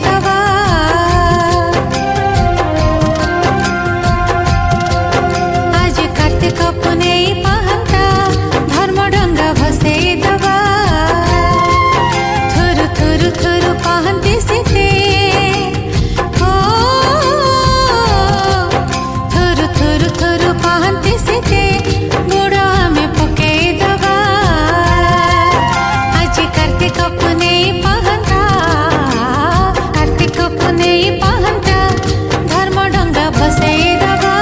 दवा। आज कार्तिक पुनेई पहंता धर्म डंगा भसेई दवा। थुरु थुरु थुरु पहंती सीते ओ थुरु थुरु थुरु पहंती सीते बुड़ा में पकेई दवा। आज कार्तिक पुनेई पहंता कार्तिक पुनेई पहंता धर्म डंगा भसेई दवा।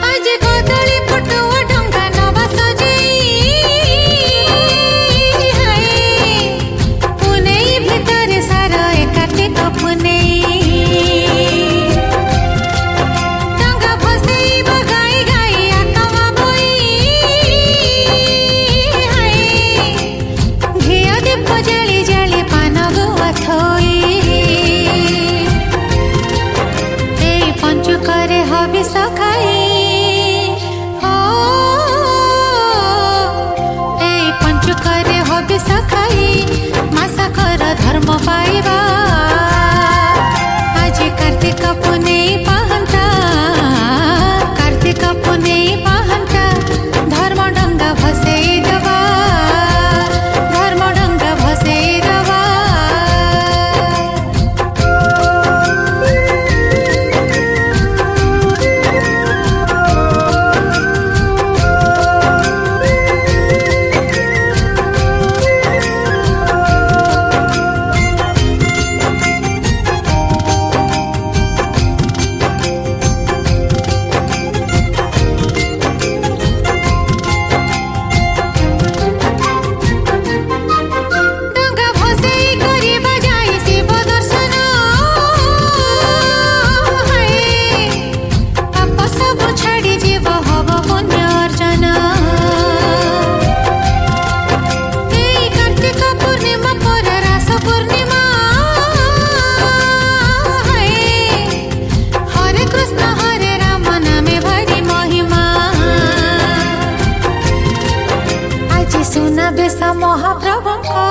आज गोदली पटुआ डंगा नवा सजेई हाय पुनेई भितर सारा कार्तिक पुनेई। डंगा भसेई गाई गाई आकमा बोई हाय घिया दीप जली जली पान गुआ थोई। एई पंचुकरे हबिष खाई एई पंचुकरे हबिष खाई मासकर धर्म पाइबा। आज कार्तिक पुनेई पहंता कार्तिक पुनेई पहंता धर्म डंगा भसेई दवा। धर्म डंगा भसेई दवा। डंगा भसेई करिबा जाई शिव दर्शन हाय पाप सब छाड़ी जीव हब पुण्य अर्जन। एई कार्तिक पूर्णिमा पर रास पूर्णिमा हाय हरे कृष्ण हरे राम नामे भरी महिमा। आज सुना बेस महाप्रभुंका